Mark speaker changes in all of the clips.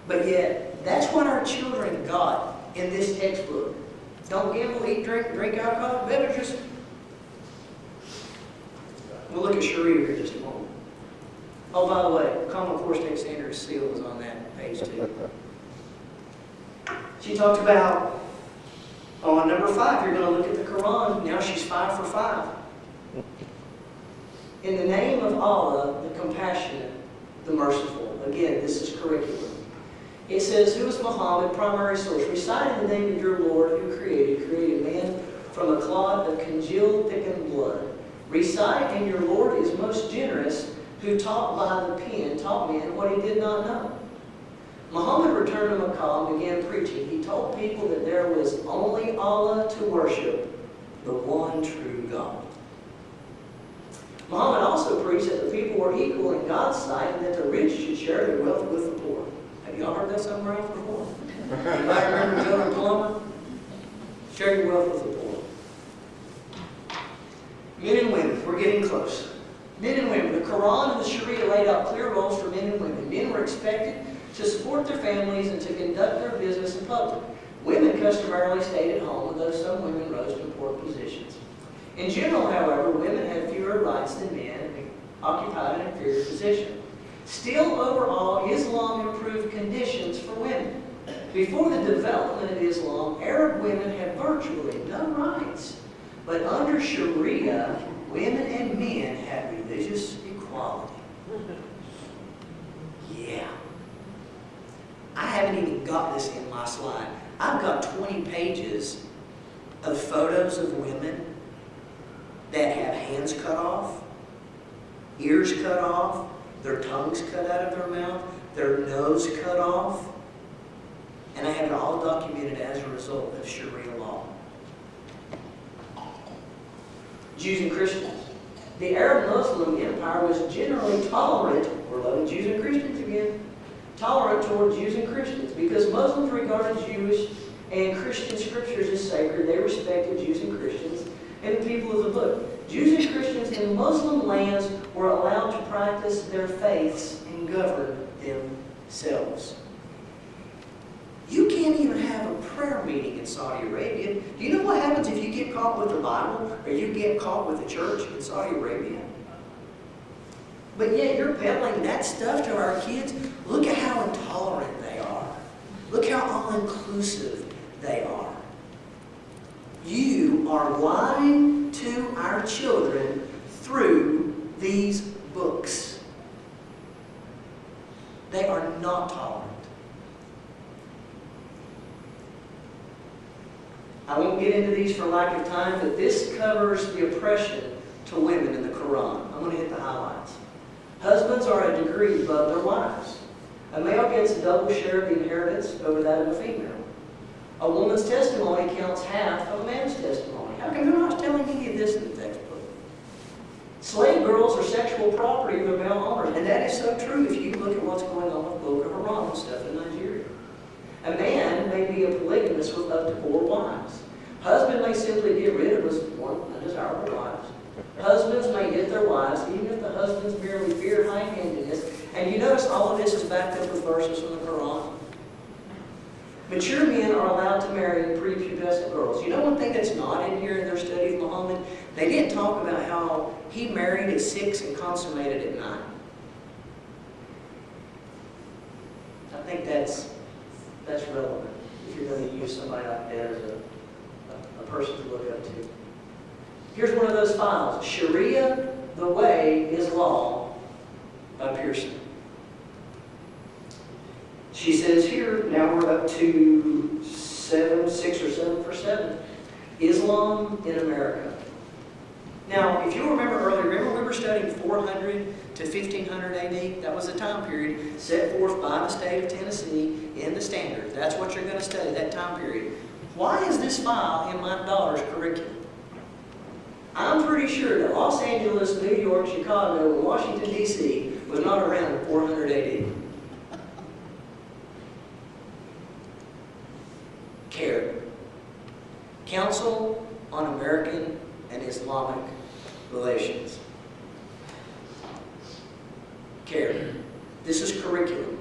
Speaker 1: But yet, that's what our children got in this textbook. Don't gamble, eat, drink alcohol, beverages. We'll look at Sharia here in just a moment. Oh, by the way, Common Core State Standards seal is on that page too. She talked about, on number 5, you're going to look at the Quran. Now she's 5 for 5. In the name of Allah, the compassionate, the merciful. Again, this is curriculum. It says, who is Muhammad, primary source? Recite in the name of your Lord who created man from a clot of congealed, thickened blood. Recite, and your Lord is most generous, who taught by the pen, taught men what he did not know. Muhammad returned to Makkah and began preaching. He told people that there was only Allah to worship, the one true God. Muhammad also preached that the people were equal in God's sight and that the rich should share their wealth with the poor. Have y'all heard that somewhere else before? Anybody remember Joe and Plumber? Share your wealth with the poor. Men and women, we're getting close. Men and women, the Quran and the Sharia laid out clear roles for men and women. Men were expected to support their families and to conduct their business in public. Women customarily stayed at home, although some women rose to important positions. In general, however, women had fewer rights than men and occupied an inferior position. Still, overall, Islam improved conditions for women. Before the development of Islam, Arab women had virtually no rights. But under Sharia, women and men had religious equality. Yeah. I haven't even got this in my slide. I've got 20 pages of photos of women that have hands cut off, ears cut off, their tongues cut out of their mouth, their nose cut off. And I have it all documented as a result of Sharia law. Jews and Christians. The Arab Muslim Empire was generally tolerant, we're loving Jews and Christians again, tolerant toward Jews and Christians. Because Muslims regarded Jewish and Christian scriptures as sacred, they respected Jews and Christians and the people of the book. Jews and Christians in Muslim lands were allowed to practice their faiths and govern themselves. You can't even have a prayer meeting in Saudi Arabia. Do you know what happens if you get caught with the Bible or you get caught with the church in Saudi Arabia? But yet you're peddling that stuff to our kids. Look at how intolerant they are. Look how all-inclusive they are. You are lying to our children through these books. They are not tolerant. I won't get into these for lack of time, but this covers the oppression to women in the Quran. I'm going to hit the highlights. Husbands are a degree above their wives. A male gets a double share of the inheritance over that of a female. A woman's testimony counts half of a man's testimony. How come they're not telling any of this in the textbook? Slave girls are sexual property of their male owners. And that is so true if you look at what's going on with Boko Haram and stuff in Nigeria. A man may be a polygamist with up to 4 wives. Husband may simply get rid of his one undesirable wives. Husbands may get their wives even if the husbands merely fear high-handedness. And you notice all of this is backed up with verses from the Quran. Mature men are allowed to marry prepubescent girls. You know one thing that's not in here in their study of Muhammad? They didn't talk about how he married at 6 and consummated at 9. I think that's relevant if you're going to use somebody like that as a person to look up to. Here's one of those files. Sharia, the Way is Law by Pearson. She says here, now we're up to 6 or 7 for 7. Islam in America. Now, if you remember earlier, we were studying 400 to 1500 AD. That was the time period set forth by the state of Tennessee in the standards. That's what you're going to study, that time period. Why is this file in my daughter's curriculum? I'm pretty sure that Los Angeles, New York, Chicago, and Washington, D.C. was not around in 400 AD. CARE. Council on American and Islamic Relations. CARE. This is curriculum.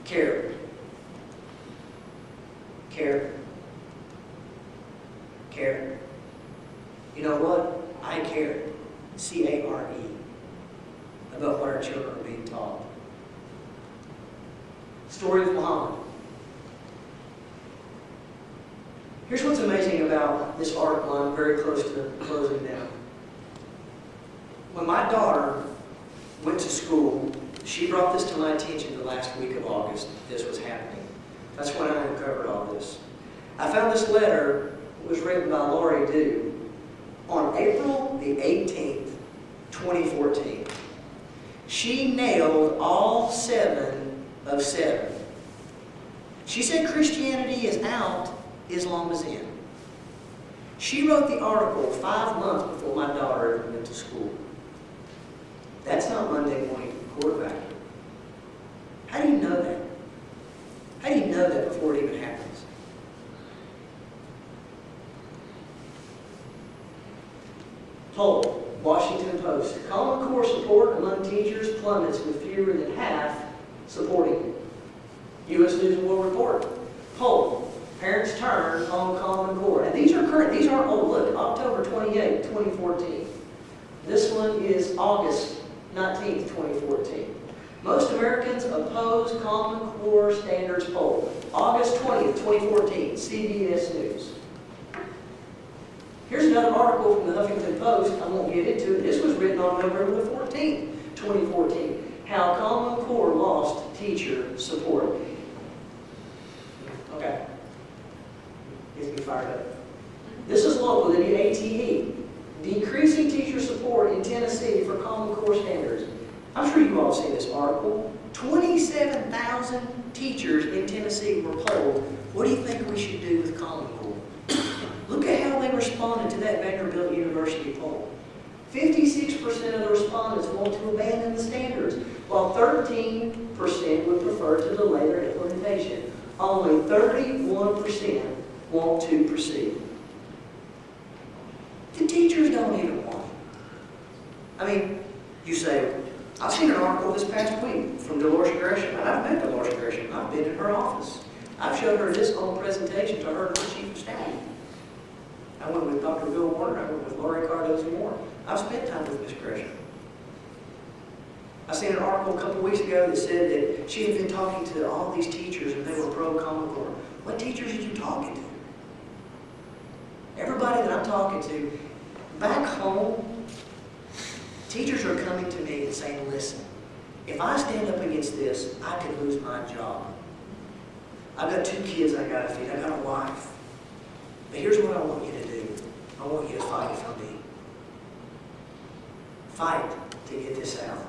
Speaker 1: Care. Care. Care. You know what? I care. C-A-R-E. About what our children are being taught. Story of Muhammad. Here's what's amazing about this article. I'm very close to closing now. When my daughter went to school, she brought this to my attention the last week of August. This was happening. That's when I uncovered all this. I found this letter. It was written by Lori Dew on April the 18th, 2014. She nailed all 7 of 7. She said Christianity is out, Islam is in. She wrote the article 5 months before my daughter ever went to school. That's not Monday morning quarterbacking. How do you know that? How do you know that before it even happens? Poll, Washington Post. Common Core support among teachers plummets with fewer than half supporting it. U.S. News and World Report. Poll, parents turn on Common Core. And these are current, these aren't old. Look, October 28, 2014. This one is August 19th, 2014. Most Americans oppose Common Core standards poll. August 20th, 2014, CBS News. Here's another article from the Huffington Post. I won't get into it. This was written on November the 14th, 2014. How Common Core lost teacher support. Okay. Gets me fired up. This is local, the ATE. Decreasing teacher support in Tennessee for Common Core standards. I'm sure you all have seen this article. 27,000 teachers in Tennessee were polled. What do you think we should do with Common Core? Look at how they responded to that Vanderbilt University poll. 56% of the respondents want to abandon the standards, while 13% would prefer to delay their implementation. Only 31% want to proceed. The teachers don't even want it. I mean, you say, I've seen an article this past week from Dolores Gresham, and I've met Dolores Gresham. I've been in her office. I've showed her this own presentation to her and her chief of staff. I went with Dr. Bill Warner. I went with Laurie Cardozo-Moore. I've spent time with Ms. Gresham. I seen an article a couple of weeks ago that said that she had been talking to all these teachers and they were pro-Common Core. What teachers are you talking to? Everybody that I'm talking to, back home, teachers are coming to me and saying, listen, if I stand up against this, I could lose my job. I've got 2 kids I got to feed. I got a wife. But here's what I want you to do. I want you to fight for me. Fight to get this out.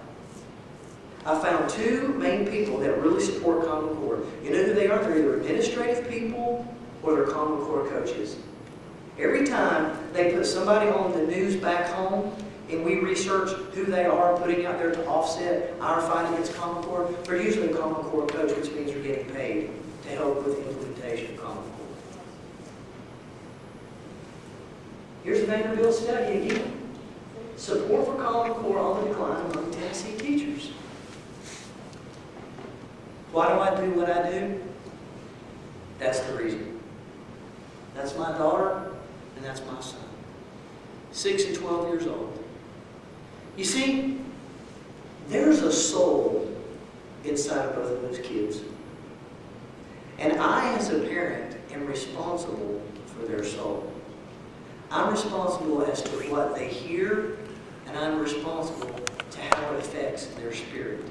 Speaker 1: I found 2 main people that really support Common Core. You know who they are? They're either administrative people or they're Common Core coaches. Every time they put somebody on the news back home and we research who they are putting out there to offset our fight against Common Core, they're usually a Common Core coach, which means they're getting paid to help with the implementation of Common Core. Here's a Vanderbilt study again. Support for Common Core on the decline among Tennessee teachers. Why do I do what I do? That's the reason. That's my daughter, and that's my son. 6 and 12 years old. You see, there's a soul inside of both of those kids. And I, as a parent, am responsible for their soul. I'm responsible as to what they hear, and I'm responsible to how it affects their spirit.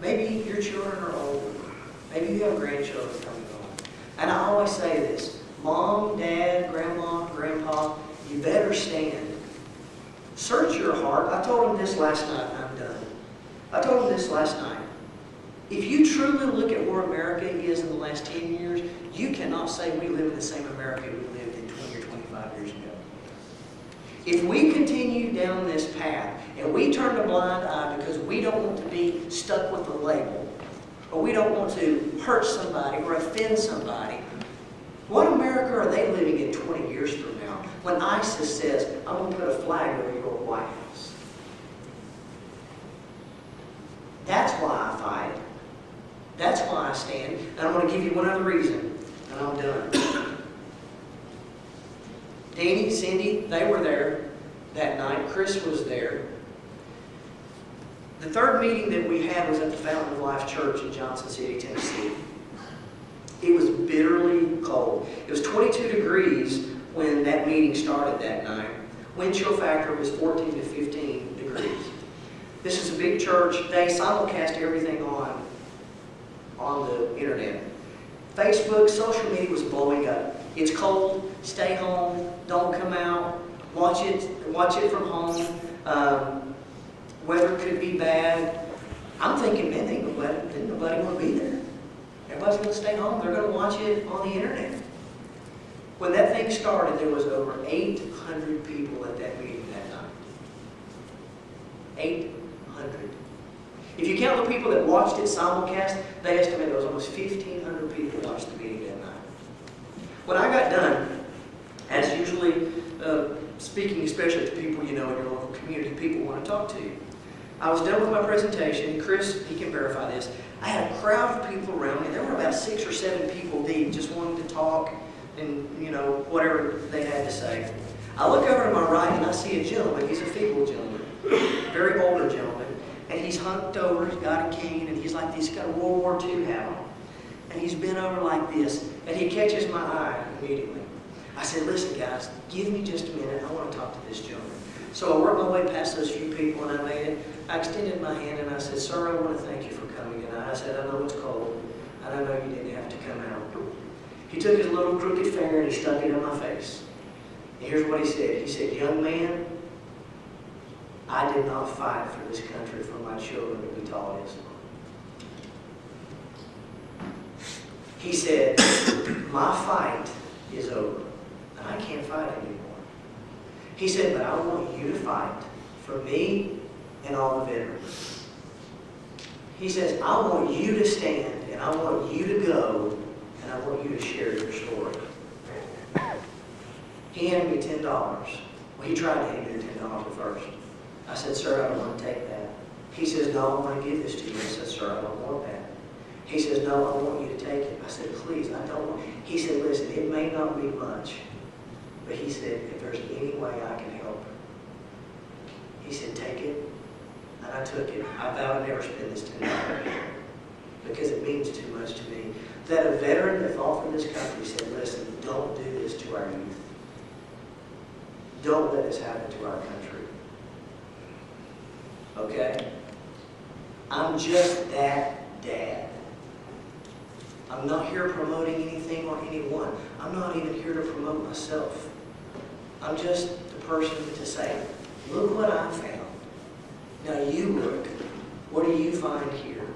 Speaker 1: Maybe your children are older. Maybe you have grandchildren coming on. And I always say this, Mom, Dad, Grandma, Grandpa, you better stand. Search your heart. I told them this last night, and I'm done. I told them this last night. If you truly look at where America is in the last 10 years, you cannot say we live in the same America we lived in 20 or 25 years ago. If we continue down this path and we turn a blind eye because we don't want to be stuck with a label, or we don't want to hurt somebody or offend somebody, what America are they living in 20 years from now when ISIS says, I'm going to put a flag over your White House? That's why I That's why I stand. And I'm going to give you one other reason, and I'm done. Danny, Cindy, they were there that night. Chris was there. The third meeting that we had was at the Fountain of Life Church in Johnson City, Tennessee. It was bitterly cold. It was 22 degrees when that meeting started that night. Wind chill factor was 14 to 15 degrees. This is a big church. They simulcast everything on the internet. Facebook, social media was blowing up. It's cold. Stay home. Don't come out. Watch it from home. Weather could be bad. I'm thinking, man, ain't nobody going to be there. Everybody's going to stay home. They're going to watch it on the internet. When that thing started, there was over 800 people at that meeting that night. 800. If you count the people that watched it simulcast, they estimate there was almost 1,500 people watched the meeting that night. When I got done, as usually speaking especially to people you know in your local community, people want to talk to you. I was done with my presentation. Chris, he can verify this. I had a crowd of people around me. There were about 6 or 7 people deep just wanting to talk and, you know, whatever they had to say. I look over to my right and I see a gentleman. He's a feeble gentleman, very older gentleman. And he's hunched over, he's got a cane, and he's got a World War II hat on. And he's bent over like this. And he catches my eye immediately. I said, listen guys, give me just a minute. I want to talk to this gentleman. So I worked my way past those few people and I made it. I extended my hand and I said, sir, I want to thank you for coming tonight. I said, I know it's cold, and I know you didn't have to come out. He took his little crooked finger and he stuck it in my face. And here's what he said. He said, young man, I did not fight for this country for my children to be taught Islam. He said, my fight is over, and I can't fight anymore. He said, but I want you to fight for me and all the veterans. He says, I want you to stand, and I want you to go, and I want you to share your story. He handed me $10. Well, he tried to hand me the $10 at first. I said, sir, I don't want to take that. He says, no, I want to give this to you. I said, sir, I don't want that. He says, no, I want you to take it. I said, please, I don't want. He said, listen, it may not be much, but he said, if there's any way I can help, he said, take it. And I took it. I vowed to never spend this $10 because it means too much to me. That a veteran that fought for this country said, listen, don't do this to our youth. Don't let this happen to our country. Okay? I'm just that dad. I'm not here promoting anything or anyone. I'm not even here to promote myself. I'm just the person to say, look what I found. Now you look. What do you find here?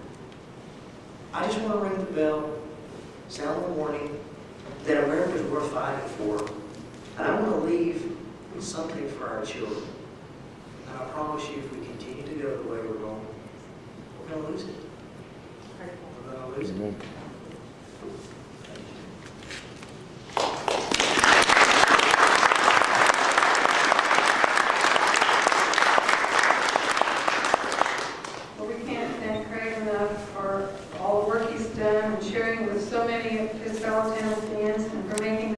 Speaker 1: I just want to ring the bell, sound the warning that America's worth fighting for. And I want to leave something for our children. And I promise you, if we continue to go the way we're going to lose it. We're going to lose it.